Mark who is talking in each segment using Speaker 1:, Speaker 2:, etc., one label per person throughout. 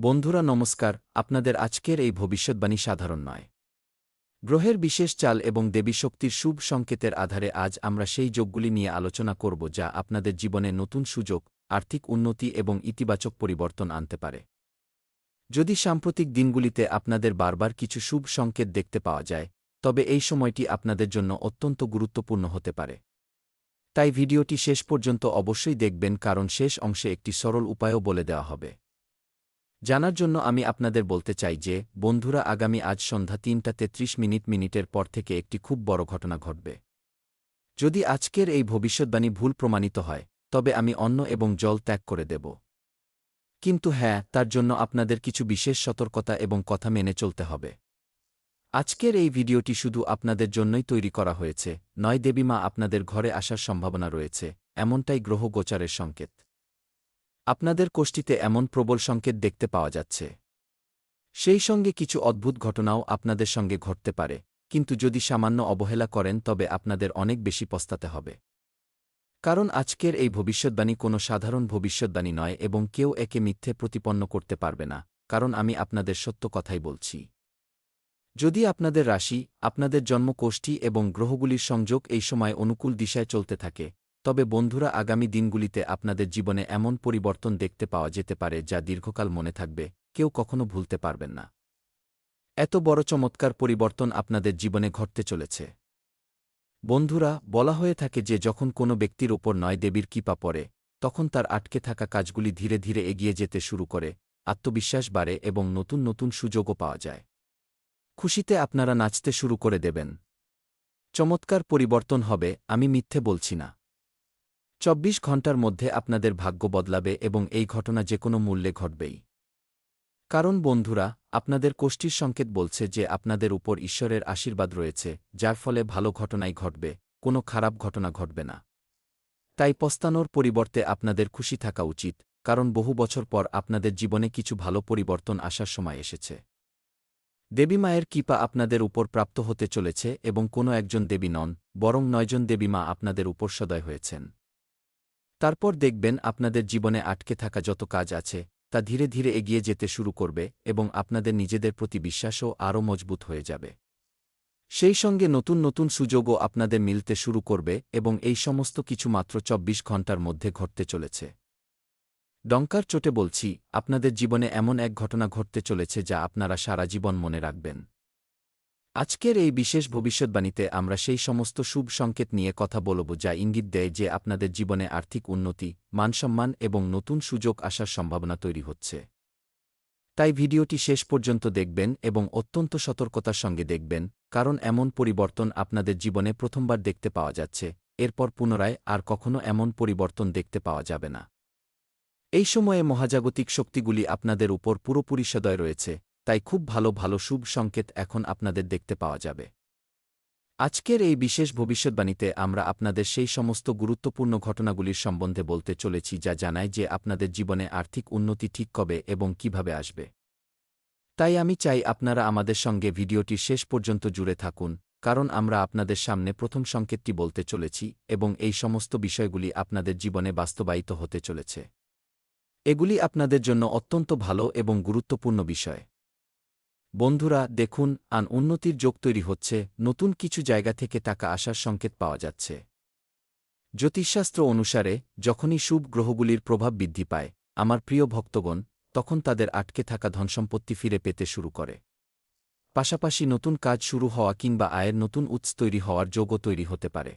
Speaker 1: বন্ধুরা নমস্কার, আপনাদের আজকের এই ভবিষ্যদ্বাণী সাধারণ নয়। গ্রহের বিশেষ চাল এবং দেবী শক্তির শুভ সংকেতের আধারে আজ আমরা সেই যোগগুলি নিয়ে আলোচনা করব যা আপনাদের জীবনে নতুন সুযোগ, আর্থিক উন্নতি এবং ইতিবাচক পরিবর্তন আনতে পারে। যদি সাম্প্রতিক দিনগুলিতে আপনাদের বারবার কিছু শুভ সংকেত দেখতে পাওয়া যায়, তবে এই সময়টি আপনাদের জন্য অত্যন্ত গুরুত্বপূর্ণ হতে পারে। তাই ভিডিওটি শেষ পর্যন্ত অবশ্যই দেখবেন, কারণ শেষ অংশে একটি সরল উপায়ও বলে দেওয়া হবে। জানার জন্য আমি আপনাদের বলতে চাই যে, বন্ধুরা, আগামী আজ সন্ধ্যা ৩:৩৩ পর থেকে একটি খুব বড় ঘটনা ঘটবে। যদি আজকের এই ভবিষ্যদ্বাণী ভুল প্রমাণিত হয়, তবে আমি অন্ন এবং জল ত্যাগ করে দেব। কিন্তু হ্যাঁ, তার জন্য আপনাদের কিছু বিশেষ সতর্কতা এবং কথা মেনে চলতে হবে। আজকের এই ভিডিওটি শুধু আপনাদের জন্যই তৈরি করা হয়েছে, নয় দেবীমা আপনাদের ঘরে আসার সম্ভাবনা রয়েছে, এমনটাই গ্রহ গোচারের সংকেত। আপনাদের কোষ্ঠীতে এমন প্রবল সংকেত দেখতে পাওয়া যাচ্ছে। সেই সঙ্গে কিছু অদ্ভুত ঘটনাও আপনাদের সঙ্গে ঘটতে পারে, কিন্তু যদি সামান্য অবহেলা করেন তবে আপনাদের অনেক বেশি পস্তাতে হবে। কারণ আজকের এই ভবিষ্যদ্বাণী কোনো সাধারণ ভবিষ্যদ্বাণী নয় এবং কেউ একে মিথ্যে প্রতিপন্ন করতে পারবে না, কারণ আমি আপনাদের সত্য কথাই বলছি। যদি আপনাদের রাশি, আপনাদের জন্মকোষ্ঠী এবং গ্রহগুলির সংযোগ এই সময় অনুকূল দিশায় চলতে থাকে, তবে বন্ধুরা, আগামী দিনগুলিতে আপনাদের জীবনে এমন পরিবর্তন দেখতে পাওয়া যেতে পারে যা দীর্ঘকাল মনে থাকবে, কেউ কখনো ভুলতে পারবেন না। এত বড় চমৎকার পরিবর্তন আপনাদের জীবনে ঘটতে চলেছে। বন্ধুরা, বলা হয়ে থাকে যে যখন কোনো ব্যক্তির ওপর নয় দেবীর কৃপা পড়ে, তখন তার আটকে থাকা কাজগুলি ধীরে ধীরে এগিয়ে যেতে শুরু করে, আত্মবিশ্বাস বাড়ে এবং নতুন নতুন সুযোগও পাওয়া যায়। খুশিতে আপনারা নাচতে শুরু করে দেবেন। চমৎকার পরিবর্তন হবে, আমি মিথ্যে বলছি না। ২৪ ঘণ্টার মধ্যে আপনাদের ভাগ্য বদলাবে এবং এই ঘটনা যেকোনো মূল্যে ঘটবেই। কারণ বন্ধুরা, আপনাদের কোষ্ঠীর সংকেত বলছে যে আপনাদের উপর ঈশ্বরের আশীর্বাদ রয়েছে, যার ফলে ভালো ঘটনাই ঘটবে, কোনো খারাপ ঘটনা ঘটবে না। তাই পস্তানোর পরিবর্তে আপনাদের খুশি থাকা উচিত, কারণ বহু বছর পর আপনাদের জীবনে কিছু ভালো পরিবর্তন আসার সময় এসেছে। দেবীমায়ের কৃপা আপনাদের উপর প্রাপ্ত হতে চলেছে এবং কোনো একজন দেবী নন, বরং ৯ জন দেবীমা আপনাদের উপর সদয় হয়েছেন। তারপর দেখবেন আপনাদের জীবনে আটকে থাকা যত কাজ আছে, তা ধীরে ধীরে এগিয়ে যেতে শুরু করবে এবং আপনাদের নিজেদের প্রতি বিশ্বাসও আরও মজবুত হয়ে যাবে। সেই সঙ্গে নতুন নতুন সুযোগও আপনাদের মিলতে শুরু করবে এবং এই সমস্ত কিছু মাত্র ২৪ ঘণ্টার মধ্যে ঘটতে চলেছে। ডঙ্কার চোটে বলছি, আপনাদের জীবনে এমন এক ঘটনা ঘটতে চলেছে যা আপনারা সারা জীবন মনে রাখবেন। আজকের এই বিশেষ ভবিষ্যদ্বাণীতে আমরা সেই সমস্ত শুভ সংকেত নিয়ে কথা বলব যা ইঙ্গিত দেয় যে আপনাদের জীবনে আর্থিক উন্নতি, মানসম্মান এবং নতুন সুযোগ আসার সম্ভাবনা তৈরি হচ্ছে। তাই ভিডিওটি শেষ পর্যন্ত দেখবেন এবং অত্যন্ত সতর্কতার সঙ্গে দেখবেন, কারণ এমন পরিবর্তন আপনাদের জীবনে প্রথমবার দেখতে পাওয়া যাচ্ছে, এরপর পুনরায় আর কখনো এমন পরিবর্তন দেখতে পাওয়া যাবে না। এই সময়ে মহাজাগতিক শক্তিগুলি আপনাদের উপর পুরোপুরি সদয় রয়েছে, তাই খুব ভালো ভালো শুভ সংকেত এখন আপনাদের দেখতে পাওয়া যাবে। আজকের এই বিশেষ ভবিষ্যদ্বাণীতে আমরা আপনাদের সেই সমস্ত গুরুত্বপূর্ণ ঘটনাগুলির সম্বন্ধে বলতে চলেছি যা জানায় যে আপনাদের জীবনে আর্থিক উন্নতি ঠিক কবে এবং কিভাবে আসবে। তাই আমি চাই আপনারা আমাদের সঙ্গে ভিডিওটির শেষ পর্যন্ত জুড়ে থাকুন, কারণ আমরা আপনাদের সামনে প্রথম সংকেতটি বলতে চলেছি এবং এই সমস্ত বিষয়গুলি আপনাদের জীবনে বাস্তবায়িত হতে চলেছে। এগুলি আপনাদের জন্য অত্যন্ত ভালো এবং গুরুত্বপূর্ণ বিষয়। বন্ধুরা দেখুন, উন্নতির যোগ তৈরি হচ্ছে, নতুন কিছু জায়গা থেকে টাকা আসার সংকেত পাওয়া যাচ্ছে। জ্যোতিষশাস্ত্র অনুসারে যখনই শুভ গ্রহগুলির প্রভাব বৃদ্ধি পায়, আমার প্রিয় ভক্তগণ, তখন তাদের আটকে থাকা ধনসম্পত্তি ফিরে পেতে শুরু করে। পাশাপাশি নতুন কাজ শুরু হওয়া কিংবা আয়ের নতুন উৎস তৈরি হওয়ার যোগও তৈরি হতে পারে।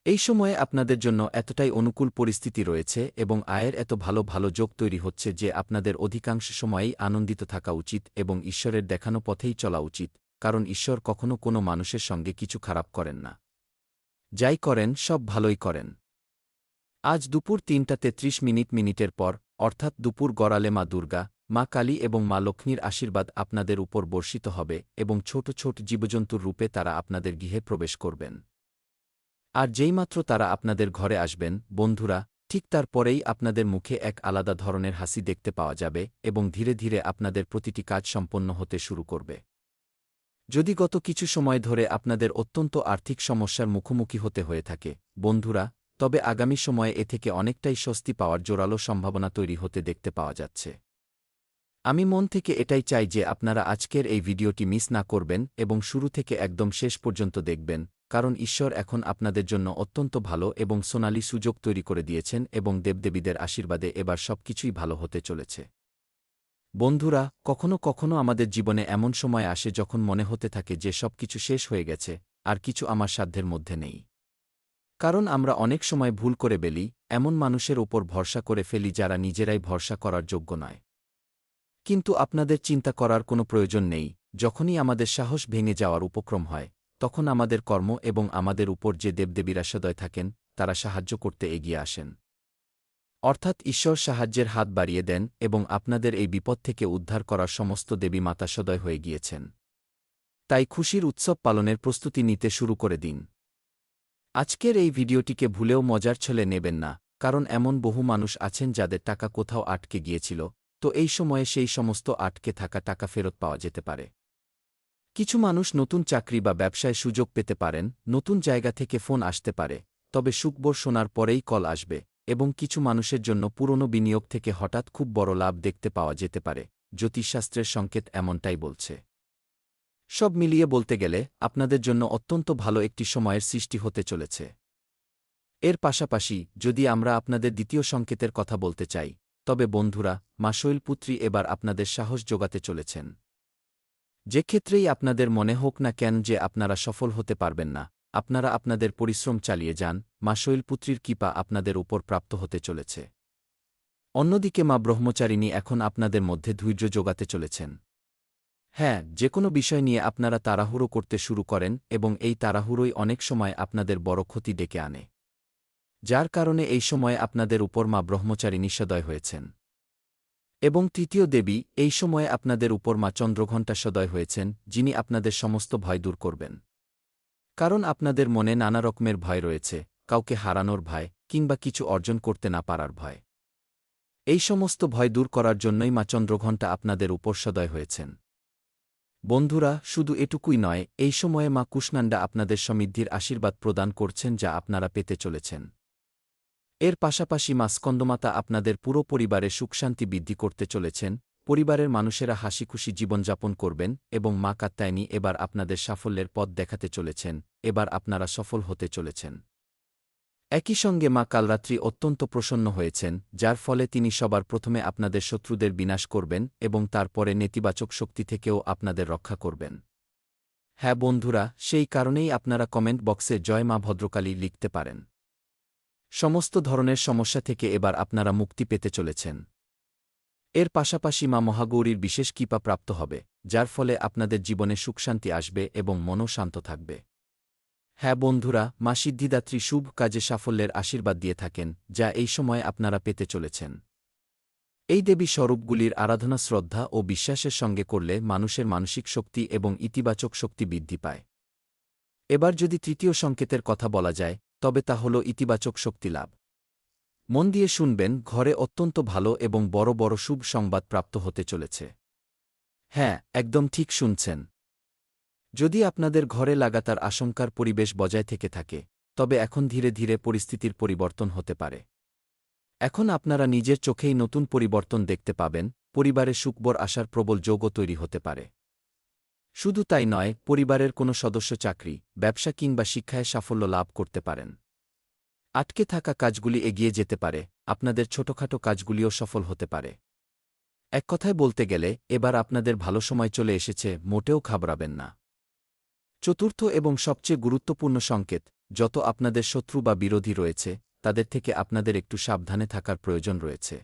Speaker 1: এই সময়ে আপনাদের জন্য এতটাই অনুকূল পরিস্থিতি রয়েছে এবং আয়ের এত ভালো ভালো যোগ তৈরি হচ্ছে যে আপনাদের অধিকাংশ সময়েই আনন্দিত থাকা উচিত এবং ঈশ্বরের দেখানো পথেই চলা উচিত, কারণ ঈশ্বর কখনো কোনো মানুষের সঙ্গে কিছু খারাপ করেন না। যাই করেন সব ভালোই করেন। আজ দুপুর ৩:৩৩ পর, অর্থাৎ দুপুর গড়ালে মা দুর্গা, মা কালী এবং মা লক্ষ্মীর আশীর্বাদ আপনাদের উপর বর্ষিত হবে এবং ছোট ছোট জীবজন্তুর রূপে তারা আপনাদের গৃহে প্রবেশ করবেন। আর যেইমাত্র তারা আপনাদের ঘরে আসবেন, বন্ধুরা, ঠিক তারপরেই আপনাদের মুখে এক আলাদা ধরনের হাসি দেখতে পাওয়া যাবে এবং ধীরে ধীরে আপনাদের প্রতিটি কাজ সম্পন্ন হতে শুরু করবে। যদি গত কিছু সময় ধরে আপনাদের অত্যন্ত আর্থিক সমস্যার মুখোমুখি হতে হয়ে থাকে, বন্ধুরা, তবে আগামী সময়ে এ থেকে অনেকটাই স্বস্তি পাওয়ার জোরালো সম্ভাবনা তৈরি হতে দেখতে পাওয়া যাচ্ছে। আমি মন থেকে এটাই চাই যে আপনারা আজকের এই ভিডিওটি মিস না করবেন এবং শুরু থেকে একদম শেষ পর্যন্ত দেখবেন, কারণ ঈশ্বর এখন আপনাদের জন্য অত্যন্ত ভালো এবং সোনালী সুযোগ তৈরি করে দিয়েছেন এবং দেবদেবীদের আশীর্বাদে এবার সবকিছুই ভালো হতে চলেছে। বন্ধুরা, কখনো কখনো আমাদের জীবনে এমন সময় আসে যখন মনে হতে থাকে যে সবকিছু শেষ হয়ে গেছে, আর কিছু আমার সাধ্যের মধ্যে নেই। কারণ আমরা অনেক সময় ভুল করে ফেলি, এমন মানুষের ওপর ভরসা করে ফেলি যারা নিজেরাই ভরসা করার যোগ্য নয়। কিন্তু আপনাদের চিন্তা করার কোনো প্রয়োজন নেই, যখনই আমাদের সাহস ভেঙে যাওয়ার উপক্রম হয়, তখন আমাদের কর্ম এবং আমাদের উপর যে দেবদেবীরা সদয় থাকেন, তারা সাহায্য করতে এগিয়ে আসেন। অর্থাৎ ঈশ্বর সাহায্যের হাত বাড়িয়ে দেন এবং আপনাদের এই বিপদ থেকে উদ্ধার করার সমস্ত দেবী মাতা সদয় হয়ে গিয়েছেন। তাই খুশির উৎসব পালনের প্রস্তুতি নিতে শুরু করে দিন। আজকের এই ভিডিওটিকে ভুলেও মজার ছলে নেবেন না, কারণ এমন বহু মানুষ আছেন যাদের টাকা কোথাও আটকে গিয়েছিল, তো এই সময়ে সেই সমস্ত আটকে থাকা টাকা ফেরত পাওয়া যেতে পারে। কিছু মানুষ নতুন চাকরি বা ব্যবসায় সুযোগ পেতে পারেন, নতুন জায়গা থেকে ফোন আসতে পারে, তবে সুখবর শোনার পরেই কল আসবে, এবং কিছু মানুষের জন্য পুরনো বিনিয়োগ থেকে হঠাৎ খুব বড় লাভ দেখতে পাওয়া যেতে পারে। জ্যোতিষশাস্ত্রের সংকেত এমনটাই বলছে। সব মিলিয়ে বলতে গেলে আপনাদের জন্য অত্যন্ত ভালো একটি সময়ের সৃষ্টি হতে চলেছে। এর পাশাপাশি যদি আমরা আপনাদের দ্বিতীয় সংকেতের কথা বলতে চাই, তবে বন্ধুরা, মা শৈলপুত্রী এবার আপনাদের সাহস যোগাতে চলেছেন। যে ক্ষেত্রেই আপনাদের মনে হোক না কেন যে আপনারা সফল হতে পারবেন না, আপনারা আপনাদের পরিশ্রম চালিয়ে যান, মা শৈলপুত্রীর কৃপা আপনাদের উপর প্রাপ্ত হতে চলেছে। অন্যদিকে মা ব্রহ্মচারিণী এখন আপনাদের মধ্যে ধৈর্য যোগাতে চলেছেন। হ্যাঁ, যে কোনো বিষয় নিয়ে আপনারা তাড়াহুড়ো করতে শুরু করেন এবং এই তাড়াহুড়োই অনেক সময় আপনাদের বড় ক্ষতি ডেকে আনে। যার কারণে এই সময়ে আপনাদের উপর মা ব্রহ্মচারিণী সদয় হয়েছেন। এবং তৃতীয় দেবী এই সময়ে আপনাদের উপর মা চন্দ্রঘণ্টা সদয় হয়েছেন, যিনি আপনাদের সমস্ত ভয় দূর করবেন। কারণ আপনাদের মনে নানা রকমের ভয় রয়েছে, কাউকে হারানোর ভয় কিংবা কিছু অর্জন করতে না পারার ভয়। এই সমস্ত ভয় দূর করার জন্যই মা চন্দ্রঘণ্টা আপনাদের উপর সদয় হয়েছেন। বন্ধুরা, শুধু এটুকুই নয়, এই সময়ে মা কুষ্মাণ্ডা আপনাদের সমৃদ্ধির আশীর্বাদ প্রদান করছেন যা আপনারা পেতে চলেছেন। এর পাশাপাশি মা স্কন্দমাতা আপনাদের পুরো পরিবারে সুখশান্তি বৃদ্ধি করতে চলেছেন, পরিবারের মানুষেরা হাসিখুশি জীবনযাপন করবেন এবং মা কাত্যায়নী এবার আপনাদের সাফল্যের পথ দেখাতে চলেছেন, এবার আপনারা সফল হতে চলেছেন। একই সঙ্গে মা কালরাত্রি অত্যন্ত প্রসন্ন হয়েছেন, যার ফলে তিনি সবার প্রথমে আপনাদের শত্রুদের বিনাশ করবেন এবং তারপরে নেতিবাচক শক্তি থেকেও আপনাদের রক্ষা করবেন। হ্যাঁ বন্ধুরা, সেই কারণেই আপনারা কমেন্ট বক্সে জয় মা ভদ্রকালী লিখতে পারেন। সমস্ত ধরনের সমস্যা থেকে এবার আপনারা মুক্তি পেতে চলেছেন। এর পাশাপাশি মা মহাগৌরীর বিশেষ কৃপা প্রাপ্ত হবে, যার ফলে আপনাদের জীবনে সুখশান্তি আসবে এবং মনও শান্ত থাকবে। হ্যাঁ বন্ধুরা, মা সিদ্ধিদাত্রী শুভ কাজে সাফল্যের আশীর্বাদ দিয়ে থাকেন, যা এই সময়ে আপনারা পেতে চলেছেন। এই দেবী স্বরূপগুলির আরাধনা শ্রদ্ধা ও বিশ্বাসের সঙ্গে করলে মানুষের মানসিক শক্তি এবং ইতিবাচক শক্তি বৃদ্ধি পায়। এবার যদি তৃতীয় সংকেতের কথা বলা যায়, তবে তা হল ইতিবাচক শক্তি লাভ। মন দিয়ে শুনবেন, ঘরে অত্যন্ত ভালো এবং বড় বড় শুভ সংবাদ প্রাপ্ত হতে চলেছে। হ্যাঁ, একদম ঠিক শুনছেন। যদি আপনাদের ঘরে লাগাতার আশঙ্কার পরিবেশ বজায় থেকে থাকে, তবে এখন ধীরে ধীরে পরিস্থিতির পরিবর্তন হতে পারে। এখন আপনারা নিজের চোখেই নতুন পরিবর্তন দেখতে পাবেন, পরিবারে সুখবর আসার প্রবল যোগও তৈরি হতে পারে। শুধু তাই নয়, পরিবারের কোনো সদস্য চাকরি, ব্যবসা কিংবা শিক্ষায় সাফল্য লাভ করতে পারেন। আটকে থাকা কাজগুলি এগিয়ে যেতে পারে, আপনাদের ছোটখাটো কাজগুলিও সফল হতে পারে। এক কথায় বলতে গেলে, এবার আপনাদের ভালো সময় চলে এসেছে, মোটেও ঘাবড়াবেন না। চতুর্থ এবং সবচেয়ে গুরুত্বপূর্ণ সংকেত, যত আপনাদের শত্রু বা বিরোধী রয়েছে, তাদের থেকে আপনাদের একটু সাবধানে থাকার প্রয়োজন রয়েছে।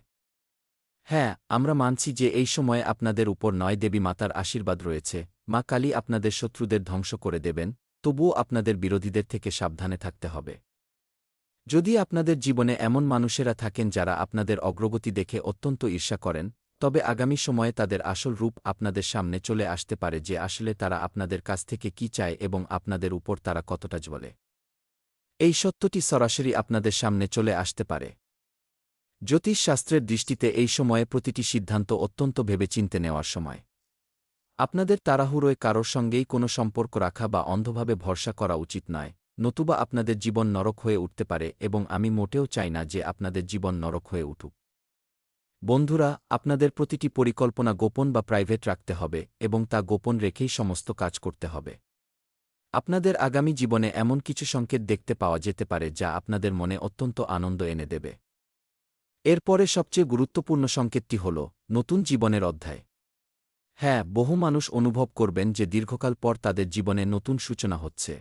Speaker 1: হ্যাঁ, আমরা মানছি যে এই সময়ে আপনাদের উপর নয় দেবী মাতার আশীর্বাদ রয়েছে, মা কালী আপনাদের শত্রুদের ধ্বংস করে দেবেন, তবুও আপনাদের বিরোধীদের থেকে সাবধানে থাকতে হবে। যদি আপনাদের জীবনে এমন মানুষেরা থাকেন যারা আপনাদের অগ্রগতি দেখে অত্যন্ত ঈর্ষা করেন, তবে আগামী সময়ে তাদের আসল রূপ আপনাদের সামনে চলে আসতে পারে যে আসলে তারা আপনাদের কাছ থেকে কী চায় এবং আপনাদের উপর তারা কতটা জ্বলে। এই সত্যটি সরাসরি আপনাদের সামনে চলে আসতে পারে। জ্যোতিষশাস্ত্রের দৃষ্টিতে এই সময়ে প্রতিটি সিদ্ধান্ত অত্যন্ত ভেবেচিন্তে নেওয়ার সময়। আপনাদের তাড়াহুড়োয় কারোর সঙ্গেই কোনো সম্পর্ক রাখা বা অন্ধভাবে ভরসা করা উচিত নয়, নতুবা আপনাদের জীবন নরক হয়ে উঠতে পারে এবং আমি মোটেও চাই না যে আপনাদের জীবন নরক হয়ে উঠুক। বন্ধুরা, আপনাদের প্রতিটি পরিকল্পনা গোপন বা প্রাইভেট রাখতে হবে এবং তা গোপন রেখেই সমস্ত কাজ করতে হবে। আপনাদের আগামী জীবনে এমন কিছু সংকেত দেখতে পাওয়া যেতে পারে যা আপনাদের মনে অত্যন্ত আনন্দ এনে দেবে। এরপরে সবচেয়ে গুরুত্বপূর্ণ সংকেতটি হল নতুন জীবনের অধ্যায়। হ্যাঁ, বহু মানুষ অনুভব করবেন যে দীর্ঘকাল পর তাদের জীবনে নতুন সূচনা হচ্ছে।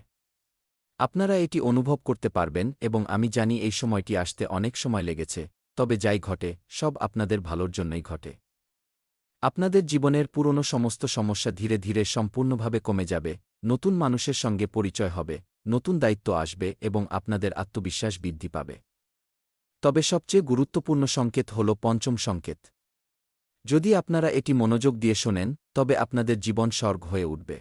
Speaker 1: আপনারা এটি অনুভব করতে পারবেন এবং আমি জানি এই সময়টি আসতে অনেক সময় লেগেছে, তবে যাই ঘটে সব আপনাদের ভালোর জন্যই ঘটে। আপনাদের জীবনের পুরনো সমস্ত সমস্যা ধীরে ধীরে সম্পূর্ণভাবে কমে যাবে, নতুন মানুষের সঙ্গে পরিচয় হবে, নতুন দায়িত্ব আসবে এবং আপনাদের আত্মবিশ্বাস বৃদ্ধি পাবে। তবে সবচেয়ে গুরুত্বপূর্ণ সংকেত হল পঞ্চম সংকেত। যদি আপনারা এটি মনোযোগ দিয়ে শোনেন, তবে আপনাদের জীবন স্বর্গ হয়ে উঠবে।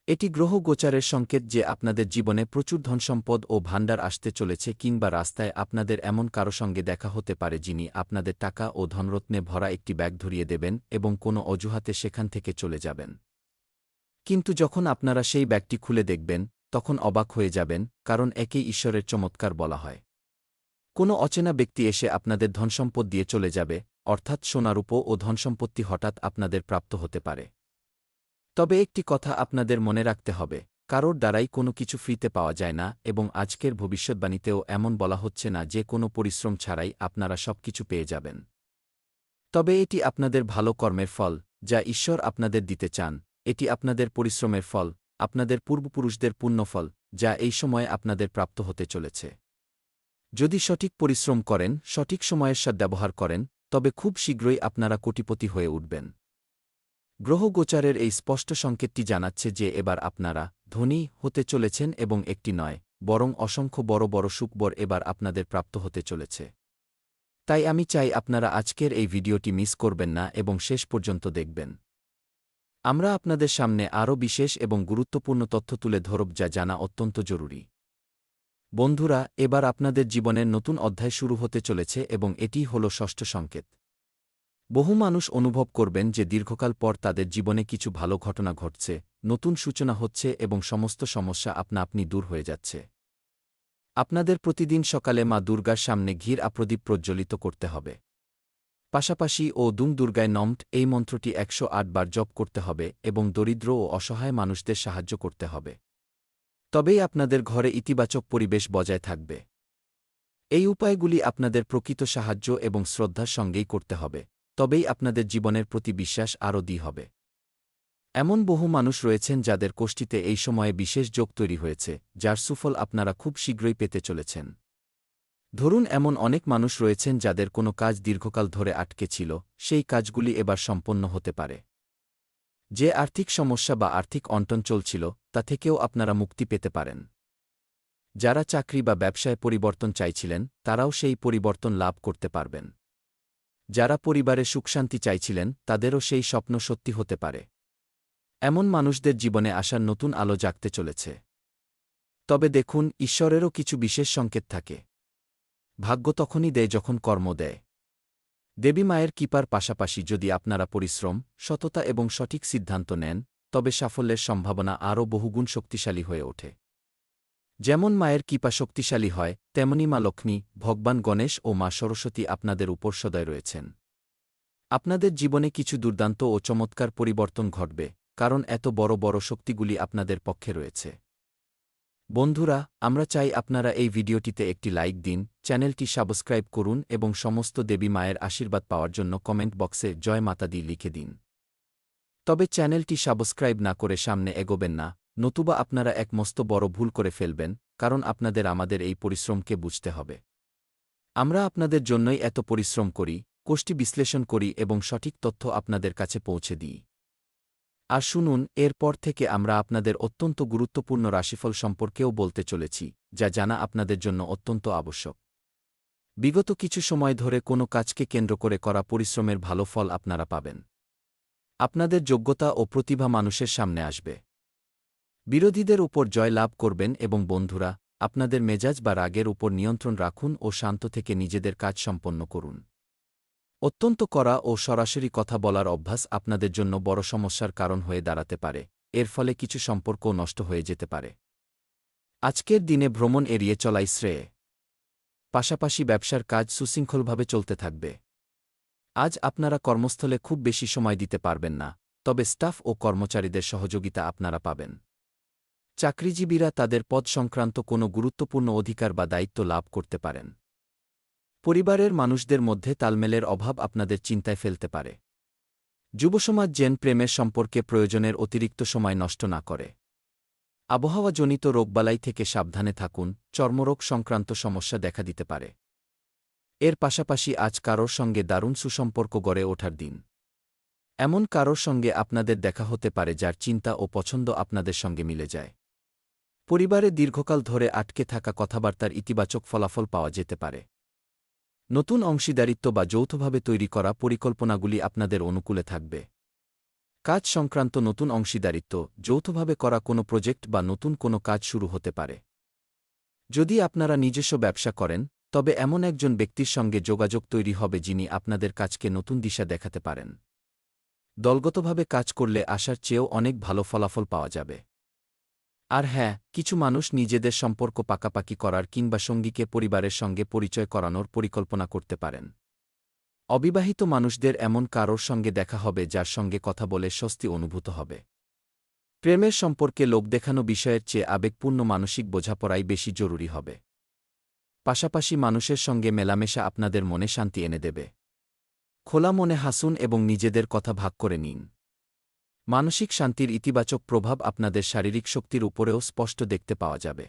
Speaker 1: এটি গ্রহ গোচারের সংকেত যে আপনাদের জীবনে প্রচুর ধনসম্পদ ও ভাণ্ডার আসতে চলেছে, কিংবা রাস্তায় আপনাদের এমন কারো সঙ্গে দেখা হতে পারে যিনি আপনাদের টাকা ও ধনরত্নে ভরা একটি ব্যাগ ধরিয়ে দেবেন এবং কোনো অজুহাতে সেখান থেকে চলে যাবেন। কিন্তু যখন আপনারা সেই ব্যাগটি খুলে দেখবেন, তখন অবাক হয়ে যাবেন, কারণ একেই ঈশ্বরের চমৎকার বলা হয়। কোনো অচেনা ব্যক্তি এসে আপনাদের ধনসম্পদ দিয়ে চলে যাবে, অর্থাৎ সোনারূপো ও ধনসম্পত্তি হঠাৎ আপনাদের প্রাপ্ত হতে পারে। তবে একটি কথা আপনাদের মনে রাখতে হবে, কারোর দ্বারাই কোনো কিছু ফ্রিতে পাওয়া যায় না এবং আজকের ভবিষ্যদ্বাণীতেও এমন বলা হচ্ছে না যে কোনো পরিশ্রম ছাড়াই আপনারা সবকিছু পেয়ে যাবেন। তবে এটি আপনাদের ভালো কর্মের ফল, যা ঈশ্বর আপনাদের দিতে চান। এটি আপনাদের পরিশ্রমের ফল, আপনাদের পূর্বপুরুষদের পুণ্যফল, যা এই সময়ে আপনাদের প্রাপ্ত হতে চলেছে। যদি সঠিক পরিশ্রম করেন, সঠিক সময়ের সদ্ব্যবহার করেন, তবে খুব শীঘ্রই আপনারা কোটিপতি হয়ে উঠবেন। গ্রহগোচারের এই স্পষ্ট সংকেতটি জানাচ্ছে যে এবার আপনারা ধনী হতে চলেছেন এবং একটি নয়, বরং অসংখ্য বড় বড় সুখবর এবার আপনাদের প্রাপ্ত হতে চলেছে। তাই আমি চাই আপনারা আজকের এই ভিডিওটি মিস করবেন না এবং শেষ পর্যন্ত দেখবেন। আমরা আপনাদের সামনে আরও বিশেষ এবং গুরুত্বপূর্ণ তথ্য তুলে ধরব যা জানা অত্যন্ত জরুরি। বন্ধুরা, এবার আপনাদের জীবনের নতুন অধ্যায় শুরু হতে চলেছে এবং এটিই হল ষষ্ঠ সংকেত। বহু মানুষ অনুভব করবেন যে দীর্ঘকাল পর তাদের জীবনে কিছু ভালো ঘটনা ঘটছে, নতুন সূচনা হচ্ছে এবং সমস্ত সমস্যা আপনা আপনি দূর হয়ে যাচ্ছে। আপনাদের প্রতিদিন সকালে মা দুর্গার সামনে ঘির প্রদীপ প্রজ্বলিত করতে হবে। পাশাপাশি ও দুম দুর্গায় নমঃ এই মন্ত্রটি ১০৮ বার জপ করতে হবে এবং দরিদ্র ও অসহায় মানুষদের সাহায্য করতে হবে। তবেই আপনাদের ঘরে ইতিবাচক পরিবেশ বজায় থাকবে। এই উপায়গুলি আপনাদের প্রকৃত সাহায্য এবং শ্রদ্ধার সঙ্গেই করতে হবে, তবেই আপনাদের জীবনের প্রতি বিশ্বাস আরও দৃঢ় হবে। এমন বহু মানুষ রয়েছেন যাদের কোষ্ঠীতে এই সময়ে বিশেষ যোগ তৈরি হয়েছে, যার সুফল আপনারা খুব শীঘ্রই পেতে চলেছেন। ধরুন, এমন অনেক মানুষ রয়েছেন যাদের কোনো কাজ দীর্ঘকাল ধরে আটকে ছিল, সেই কাজগুলি এবার সম্পন্ন হতে পারে। যে আর্থিক সমস্যা বা আর্থিক অনটন চলছিল, তা থেকেও আপনারা মুক্তি পেতে পারেন। যারা চাকরি বা ব্যবসায় পরিবর্তন চাইছিলেন, তারাও সেই পরিবর্তন লাভ করতে পারবেন। যারা পরিবারে সুখশান্তি চাইছিলেন, তাদেরও সেই স্বপ্ন সত্যি হতে পারে। এমন মানুষদের জীবনে আসার নতুন আলো জাগতে চলেছে। তবে দেখুন, ঈশ্বরেরও কিছু বিশেষ সংকেত থাকে। ভাগ্য তখনই দেয় যখন কর্ম দেয়। দেবী মায়ের কৃপার পাশাপাশি যদি আপনারা পরিশ্রম, সততা এবং সঠিক সিদ্ধান্ত নেন, তবে সাফল্যের সম্ভাবনা আরও বহুগুণ শক্তিশালী হয়ে ওঠে। যেমন মায়ের কৃপা শক্তিশালী হয়, তেমনি মা লক্ষ্মী, ভগবান গণেশ ও মা সরস্বতী আপনাদের উপর সদয় রয়েছেন। আপনাদের জীবনে কিছু দুর্দান্ত ও চমৎকার পরিবর্তন ঘটবে, কারণ এত বড় বড় শক্তিগুলি আপনাদের পক্ষে রয়েছে। বন্ধুরা, আমরা চাই আপনারা এই ভিডিওটিতে একটি লাইক দিন, চ্যানেলটি সাবস্ক্রাইব করুন এবং সমস্ত দেবী মায়ের আশীর্বাদ পাওয়ার জন্য কমেন্ট বক্সে জয় মাতা দি লিখে দিন। তবে চ্যানেলটি সাবস্ক্রাইব না করে সামনে এগোবেন না, নতুবা আপনারা এক মস্ত বড় ভুল করে ফেলবেন, কারণ আপনাদের আমাদের এই পরিশ্রমকে বুঝতে হবে। আমরা আপনাদের জন্যই এত পরিশ্রম করি, কোষ্ঠী বিশ্লেষণ করি এবং সঠিক তথ্য আপনাদের কাছে পৌঁছে দিই। আর শুনুন, এরপর থেকে আমরা আপনাদের অত্যন্ত গুরুত্বপূর্ণ রাশিফল সম্পর্কেও বলতে চলেছি, যা জানা আপনাদের জন্য অত্যন্ত আবশ্যক। বিগত কিছু সময় ধরে কোনো কাজকে কেন্দ্র করে করা পরিশ্রমের ভালো ফল আপনারা পাবেন। আপনাদের যোগ্যতা ও প্রতিভা মানুষের সামনে আসবে। বিরোধীদের উপর জয় লাভ করবেন এবং বন্ধুরা, আপনাদের মেজাজ বা রাগের উপর নিয়ন্ত্রণ রাখুন ও শান্ত থেকে নিজেদের কাজ সম্পন্ন করুন। অত্যন্ত কড়া ও সরাসরি কথা বলার অভ্যাস আপনাদের জন্য বড় সমস্যার কারণ হয়ে দাঁড়াতে পারে, এর ফলে কিছু সম্পর্কও নষ্ট হয়ে যেতে পারে। আজকের দিনে ভ্রমণ এড়িয়ে চলাই শ্রেয়। পাশাপাশি ব্যবসার কাজ সুশৃঙ্খলভাবে চলতে থাকবে। আজ আপনারা কর্মস্থলে খুব বেশি সময় দিতে পারবেন না, তবে স্টাফ ও কর্মচারীদের সহযোগিতা আপনারা পাবেন। চাকরিজীবীরা তাদের পদ সংক্রান্ত কোনো গুরুত্বপূর্ণ অধিকার বা দায়িত্ব লাভ করতে পারেন। পরিবারের মানুষদের মধ্যে তালমেলের অভাব আপনাদের চিন্তায় ফেলতে পারে। যুবসমাজ যেন প্রেমের সম্পর্কে প্রয়োজনের অতিরিক্ত সময় নষ্ট না করে। আবহাওয়াজনিত রোগবালাই থেকে সাবধানে থাকুন, চর্মরোগ সংক্রান্ত সমস্যা দেখা দিতে পারে। এর পাশাপাশি আজ কারোর সঙ্গে দারুণ সুসম্পর্ক গড়ে ওঠার দিন। এমন কারোর সঙ্গে আপনাদের দেখা হতে পারে যার চিন্তা ও পছন্দ আপনাদের সঙ্গে মিলে যায়। পরিবারে দীর্ঘকাল ধরে আটকে থাকা কথাবার্তার ইতিবাচক ফলাফল পাওয়া যেতে পারে। নতুন অংশীদারিত্ব বা যৌথভাবে তৈরি করা পরিকল্পনাগুলি আপনাদের অনুকূলে থাকবে। কাজ সংক্রান্ত নতুন অংশীদারিত্ব, যৌথভাবে করা কোনো প্রজেক্ট বা নতুন কোনো কাজ শুরু হতে পারে। যদি আপনারা নিজস্ব ব্যবসা করেন, তবে এমন একজন ব্যক্তির সঙ্গে যোগাযোগ তৈরি হবে যিনি আপনাদের কাজকে নতুন দিশা দেখাতে পারেন। দলগতভাবে কাজ করলে আশার চেয়েও অনেক ভালো ফলাফল পাওয়া যাবে। আর হ্যাঁ, কিছু মানুষ নিজেদের সম্পর্ক পাকাপাকি করার কিংবা সঙ্গীকে পরিবারের সঙ্গে পরিচয় করানোর পরিকল্পনা করতে পারেন। অবিবাহিত মানুষদের এমন কারোর সঙ্গে দেখা হবে যার সঙ্গে কথা বলে স্বস্তি অনুভূত হবে। প্রেমের সম্পর্কে লোক দেখানো বিষয়ের চেয়ে আবেগপূর্ণ মানসিক বোঝাপড়াই বেশি জরুরি হবে। পাশাপাশি মানুষের সঙ্গে মেলামেশা আপনাদের মনে শান্তি এনে দেবে। খোলা মনে হাসুন এবং নিজেদের কথা ভাগ করে নিন। মানসিক শান্তির ইতিবাচক প্রভাব আপনাদের শারীরিক শক্তির উপরেও স্পষ্ট দেখতে পাওয়া যাবে।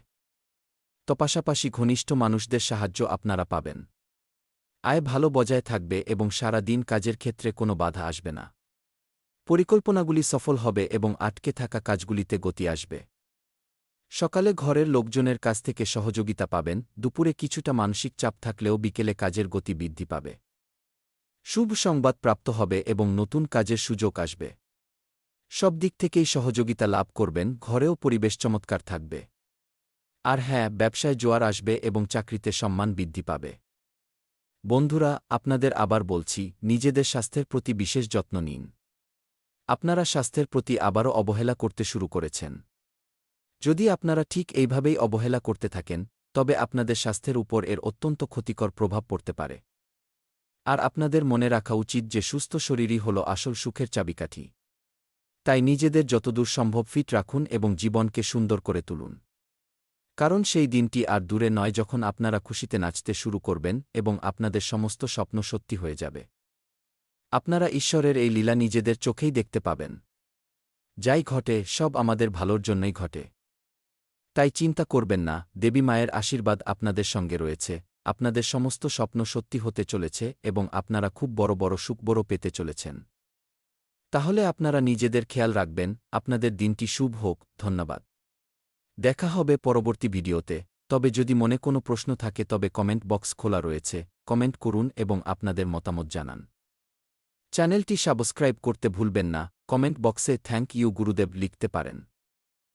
Speaker 1: তো পাশাপাশি ঘনিষ্ঠ মানুষদের সাহায্য আপনারা পাবেন। আয় ভালো বজায় থাকবে এবং সারা দিন কাজের ক্ষেত্রে কোনো বাধা আসবে না। পরিকল্পনাগুলি সফল হবে এবং আটকে থাকা কাজগুলিতে গতি আসবে। সকালে ঘরের লোকজনের কাছ থেকে সহযোগিতা পাবেন, দুপুরে কিছুটা মানসিক চাপ থাকলেও বিকেলে কাজের গতি বৃদ্ধি পাবে। শুভ সংবাদ প্রাপ্ত হবে এবং নতুন কাজের সুযোগ আসবে। সব দিক থেকেই সহযোগিতা লাভ করবেন, ঘরেও পরিবেশ চমৎকার থাকবে। আর হ্যাঁ, ব্যবসায় জোয়ার আসবে এবং চাকরিতে সম্মান বৃদ্ধি পাবে। বন্ধুরা, আপনাদের আবার বলছি, নিজেদের স্বাস্থ্যের প্রতি বিশেষ যত্ন নিন। আপনারা স্বাস্থ্যের প্রতি আবারও অবহেলা করতে শুরু করেছেন। যদি আপনারা ঠিক এইভাবেই অবহেলা করতে থাকেন, তবে আপনাদের স্বাস্থ্যের উপর এর অত্যন্ত ক্ষতিকর প্রভাব পড়তে পারে। আর আপনাদের মনে রাখা উচিত যে সুস্থ শরীরই হল আসল সুখের চাবিকাঠি। তাই নিজেদের যতদূর সম্ভব ফিট রাখুন এবং জীবনকে সুন্দর করে তুলুন। কারণ সেই দিনটি আর দূরে নয় যখন আপনারা খুশিতে নাচতে শুরু করবেন এবং আপনাদের সমস্ত স্বপ্ন সত্যি হয়ে যাবে। আপনারা ঈশ্বরের এই লীলা নিজেদের চোখেই দেখতে পাবেন। যাই ঘটে, সব আমাদের ভালোর জন্যই ঘটে। তাই চিন্তা করবেন না, দেবী মায়ের আশীর্বাদ আপনাদের সঙ্গে রয়েছে, আপনাদের সমস্ত স্বপ্ন সত্যি হতে চলেছে এবং আপনারা খুব বড় বড় সুখবরও পেতে চলেছেন। তাহলে আপনারা নিজেদের খেয়াল রাখবেন। আপনাদের দিনটি শুভ হোক। ধন্যবাদ। দেখা হবে পরবর্তী ভিডিওতে। তবে যদি মনে কোনো প্রশ্ন থাকে তবে কমেন্ট বক্স খোলা রয়েছে, কমেন্ট করুন এবং আপনাদের মতামত জানান। চ্যানেলটি সাবস্ক্রাইব করতে ভুলবেন না। কমেন্ট বক্সে থ্যাংক ইউ গুরুদেব লিখতে পারেন।